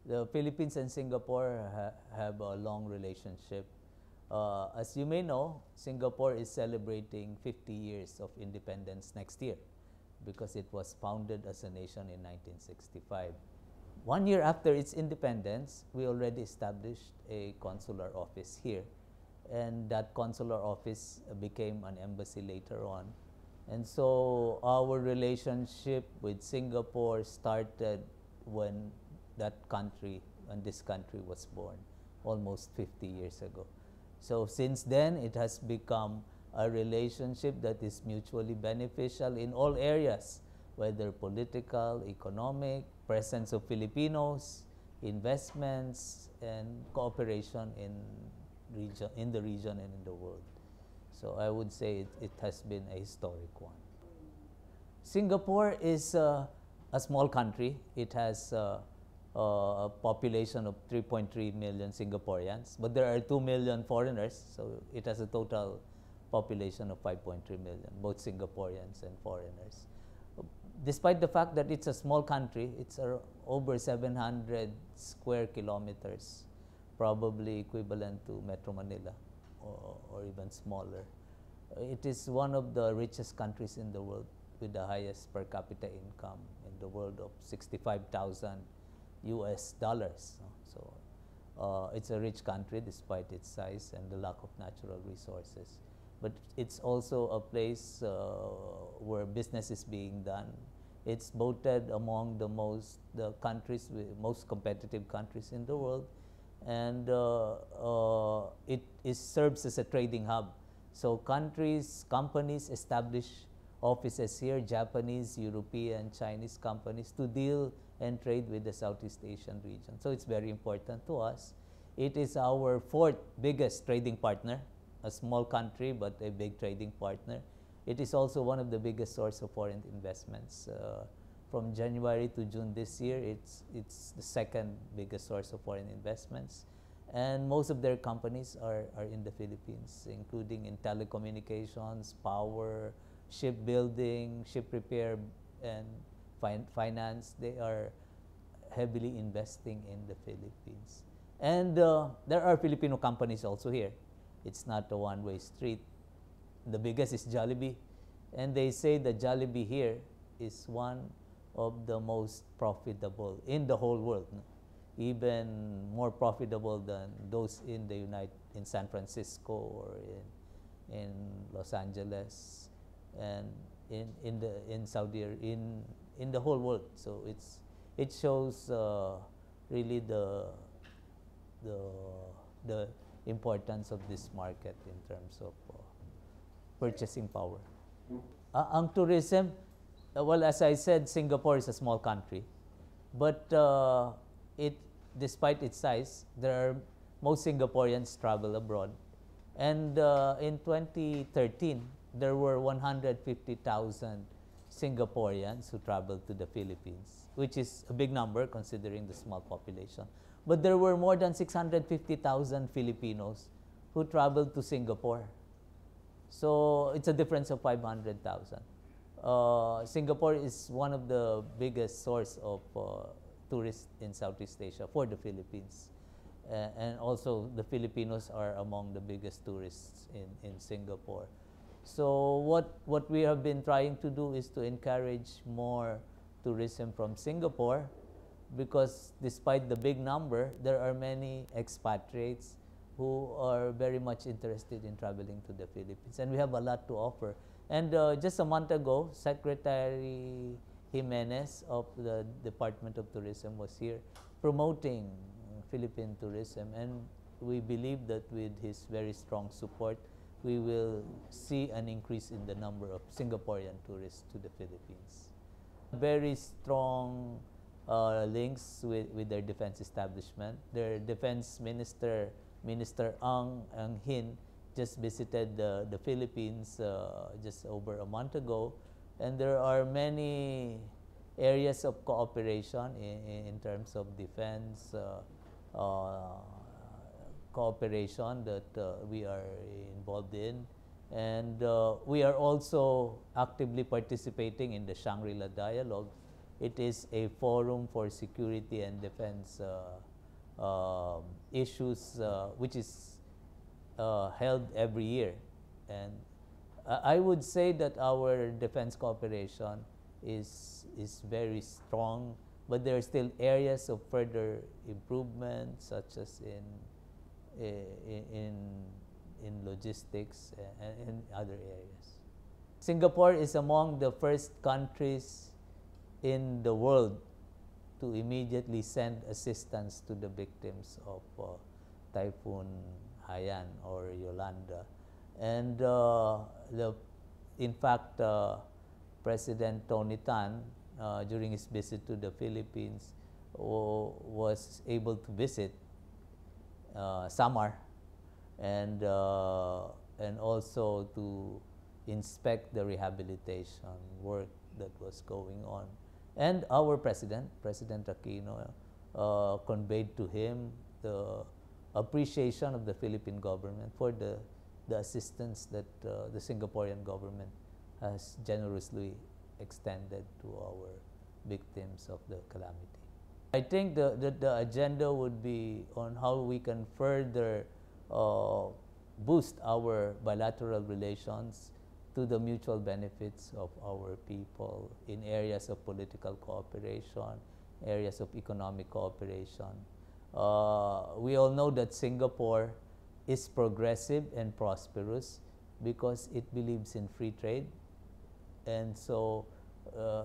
The Philippines and Singapore have a long relationship. As you may know, Singapore is celebrating 50 years of independence next year because it was founded as a nation in 1965. 1 year after its independence, we already established a consular office here. And that consular office became an embassy later on. And so our relationship with Singapore started when this country was born, almost 50 years ago. So since then, it has become a relationship that is mutually beneficial in all areas, whether political, economic, presence of Filipinos, investments, and cooperation in the region and in the world. So I would say it has been a historic one. Singapore is a small country. It has a population of 3.3 million Singaporeans, but there are 2 million foreigners, so it has a total population of 5.3 million, both Singaporeans and foreigners. Despite the fact that it's a small country, it's over 700 square kilometers, probably equivalent to Metro Manila or even smaller. It is one of the richest countries in the world with the highest per capita income in the world of $65,000 US. So it's a rich country despite its size and the lack of natural resources. But it's also a place where business is being done. It's voted among the most competitive countries in the world, and it serves as a trading hub. So companies establish offices here, Japanese, European, Chinese companies, to deal and trade with the Southeast Asian region. So it's very important to us. It is our fourth biggest trading partner, a small country but a big trading partner. It is also one of the biggest source of foreign investments. From January to June this year, it's the second biggest source of foreign investments. And most of their companies are in the Philippines, including in telecommunications, power, shipbuilding, ship repair, and finance. They are heavily investing in the Philippines. And there are Filipino companies also here. It's not a one-way street. The biggest is Jollibee. And they say that Jollibee here is one of the most profitable in the whole world. No? Even more profitable than those in San Francisco or in Los Angeles and in Saudi in the whole world. So it shows really the importance of this market in terms of purchasing power. Ang tourism, well, as I said, Singapore is a small country, but despite its size, most Singaporeans travel abroad. And in 2013, there were 150,000 Singaporeans who traveled to the Philippines, which is a big number considering the small population. But there were more than 650,000 Filipinos who traveled to Singapore. So it's a difference of 500,000. Singapore is one of the biggest source of tourists in Southeast Asia for the Philippines. And also the Filipinos are among the biggest tourists in Singapore. So what we have been trying to do is to encourage more tourism from Singapore, because despite the big number, there are many expatriates who are very much interested in traveling to the Philippines. And we have a lot to offer. And just a month ago, Secretary Jimenez of the Department of Tourism was here promoting Philippine tourism. And we believe that with his very strong support, we will see an increase in the number of Singaporean tourists to the Philippines. Very strong links with their defense establishment. Their defense minister, Minister Ang Hin, just visited the Philippines just over a month ago. And there are many areas of cooperation in terms of defense cooperation that we are involved in. And we are also actively participating in the Shangri-La Dialogue, it is a forum for security and defense issues, which is held every year. And I would say that our defense cooperation is very strong, but there are still areas of further improvement, such as in logistics and in other areas. Singapore is among the first countries in the world to immediately send assistance to the victims of Typhoon Haiyan or Yolanda. And in fact, President Tony Tan, during his visit to the Philippines, was able to visit Samar and also to inspect the rehabilitation work that was going on. And our President Aquino, conveyed to him the appreciation of the Philippine government for the assistance that the Singaporean government has generously extended to our victims of the calamity. I think the agenda would be on how we can further boost our bilateral relations to the mutual benefits of our people in areas of political cooperation, areas of economic cooperation. We all know that Singapore is progressive and prosperous because it believes in free trade, and so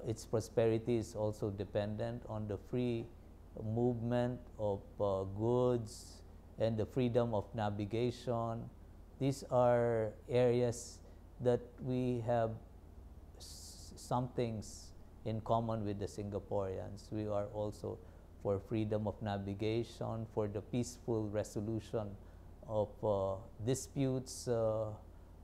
its prosperity is also dependent on the free movement of goods and the freedom of navigation. These are areas that we have some things in common with the Singaporeans. We are also for freedom of navigation, for the peaceful resolution of disputes,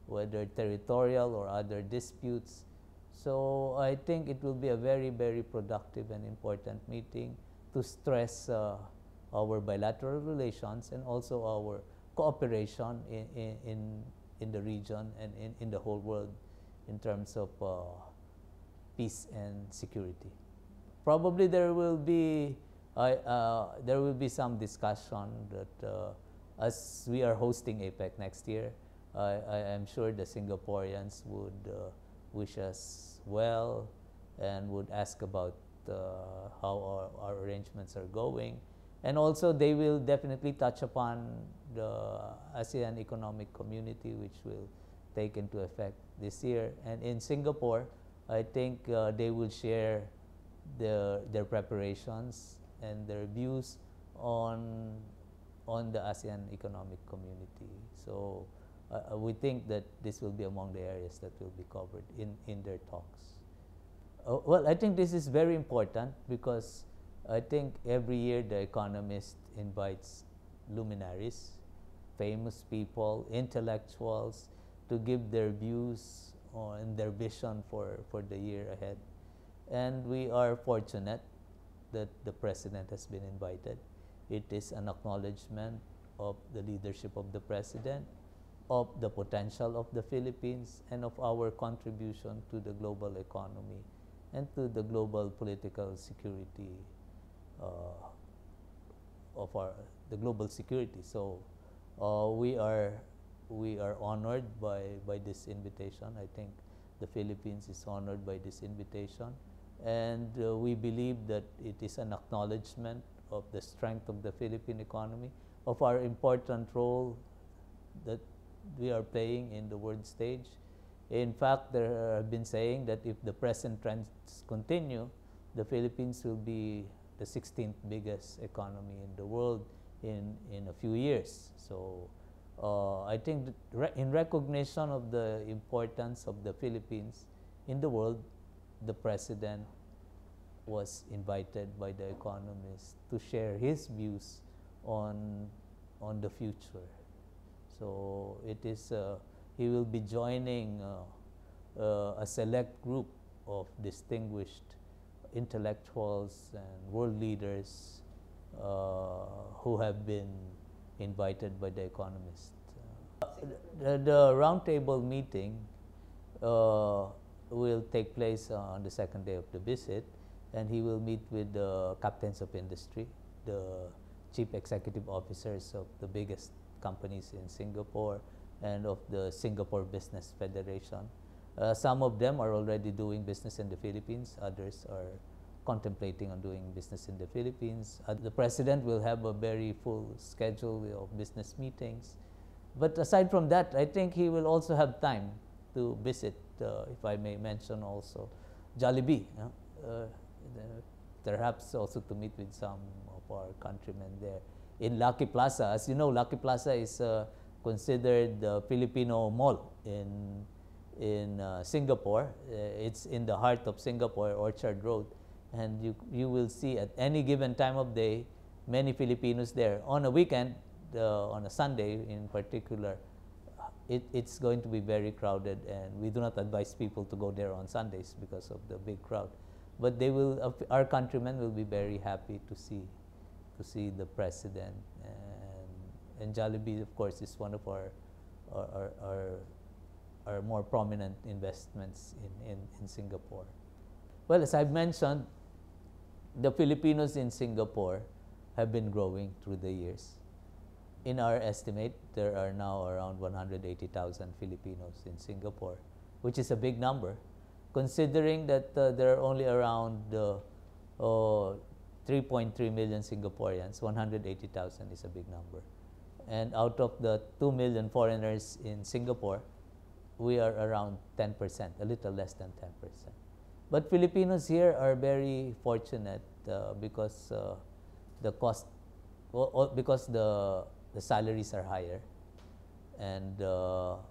whether territorial or other disputes. So I think it will be a very, very productive and important meeting to stress our bilateral relations and also our cooperation in the region and in the whole world in terms of peace and security. Probably there will be some discussion that as we are hosting APEC next year, I am sure the Singaporeans would wish us well and would ask about how our arrangements are going. And also they will definitely touch upon the ASEAN Economic Community, which will take into effect this year. And in Singapore, I think they will share their preparations and their views on the ASEAN Economic Community. So we think that this will be among the areas that will be covered in their talks. Well, I think this is very important because I think every year the Economist invites luminaries, famous people, intellectuals, to give their views on their vision for the year ahead. And we are fortunate that the President has been invited. It is an acknowledgement of the leadership of the President, of the potential of the Philippines, and of our contribution to the global economy and to the global political security of the global security. So we are honored by this invitation. I think the Philippines is honored by this invitation, and we believe that it is an acknowledgement of the strength of the Philippine economy, of our important role that we are playing in the world stage. In fact, there have been saying that if the present trends continue, the Philippines will be the 16th biggest economy in the world in a few years. So I think that in recognition of the importance of the Philippines in the world, the President was invited by the Economist to share his views on the future. So it is he will be joining a select group of distinguished intellectuals and world leaders who have been invited by the Economist. The roundtable meeting will take place on the second day of the visit, and he will meet with the captains of industry, the chief executive officers of the biggest companies in Singapore and of the Singapore Business Federation. Some of them are already doing business in the Philippines, others are contemplating on doing business in the Philippines. The president will have a very full schedule of business meetings. But aside from that, I think he will also have time to visit, if I may mention also, Jollibee. Perhaps also to meet with some of our countrymen there. In Lucky Plaza, as you know, Lucky Plaza is considered the Filipino mall in Singapore. It's in the heart of Singapore, Orchard Road. And you will see at any given time of day many Filipinos there. On a weekend, on a Sunday in particular, it's going to be very crowded, and we do not advise people to go there on Sundays because of the big crowd. But they will, our countrymen will be very happy to see the president. And Jollibee, of course, is one of our more prominent investments in Singapore. Well, as I've mentioned, the Filipinos in Singapore have been growing through the years. In our estimate, there are now around 180,000 Filipinos in Singapore, which is a big number, considering that there are only around 3.3 million Singaporeans. 180,000 is a big number. And out of the 2 million foreigners in Singapore, we are around 10%, a little less than 10%. But Filipinos here are very fortunate because the cost, because the salaries are higher, and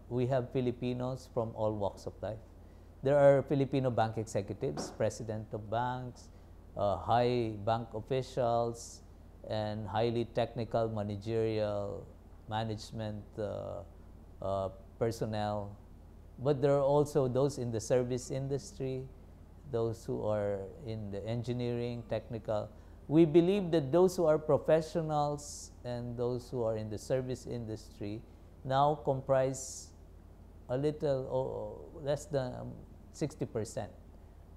we have Filipinos from all walks of life. There are Filipino bank executives, president of banks, high bank officials, and highly technical managerial management personnel. But there are also those in the service industry, those who are in the engineering, technical. We believe that those who are professionals and those who are in the service industry now comprise a little less than 60%,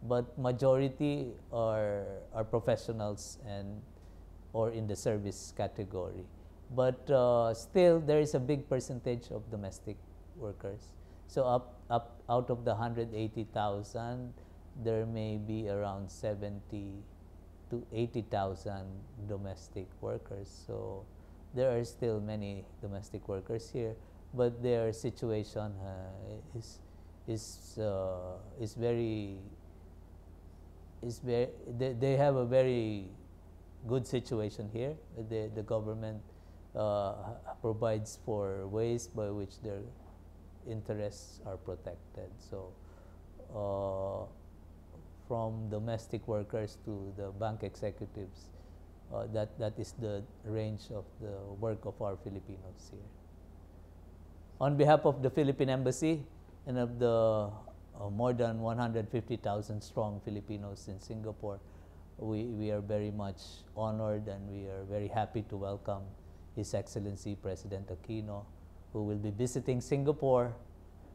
but majority are professionals or in the service category. But still, there is a big percentage of domestic workers. So out of the 180,000, there may be around 70 to 80,000 domestic workers. So there are still many domestic workers here, but their situation they have a very good situation here. The government provides for ways by which their interests are protected. So from domestic workers to the bank executives, that is the range of the work of our Filipinos here. On behalf of the Philippine Embassy and of the more than 150,000 strong Filipinos in Singapore, we are very much honored, and we are very happy to welcome His Excellency President Aquino, who will be visiting Singapore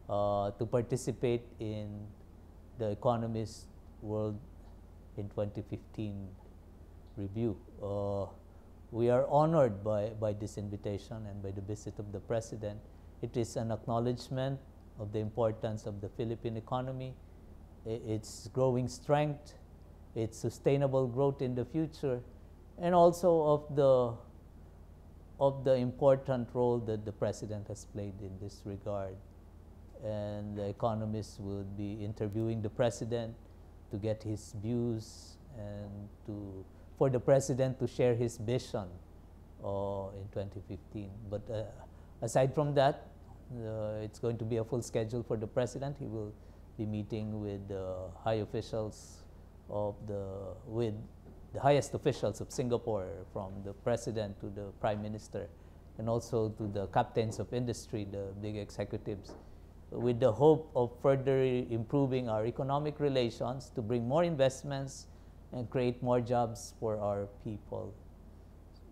to participate in the Economist World in 2015 review. We are honored by this invitation and by the visit of the President. It is an acknowledgement of the importance of the Philippine economy, its growing strength, its sustainable growth in the future, and also of the important role that the President has played in this regard. And the economists will be interviewing the President to get his views and for the President to share his vision in 2015. But aside from that, it's going to be a full schedule for the President. He will be meeting with high officials with the highest officials of Singapore, from the President to the Prime Minister, and also to the captains of industry, the big executives, with the hope of further improving our economic relations to bring more investments and create more jobs for our people.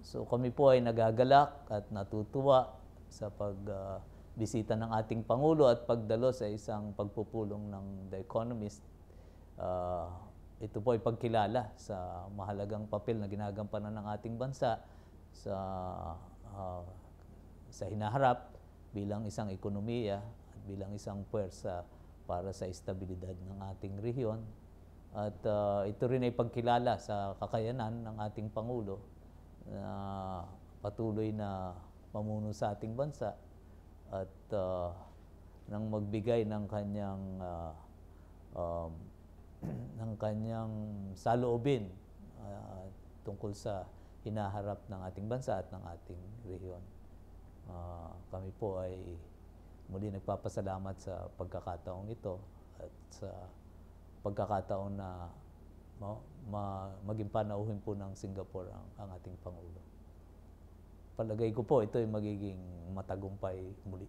So kami po ay nagagalak at natutuwa sa pagbisita ng ating Pangulo at pagdalo sa isang pagpupulong ng The Economist ito po ay pagkilala sa mahalagang papel na ginagampanan ng ating bansa sa ah, sa hinaharap bilang isang ekonomiya at bilang isang puwersa para sa estabilidad ng ating rehiyon. At ito rin ay pagkilala sa kakayanan ng ating Pangulo na patuloy na mamuno sa ating bansa at nang magbigay ng kanyang um, ng kanyang saloobin tungkol sa hinaharap ng ating bansa at ng ating rehiyon. Kami po ay muli nagpapasalamat sa pagkakataong ito at sa pagkakataon na maging panauhin po ng Singapore ang ating Pangulo. Palagay ko po ito ay magiging matagumpay muli.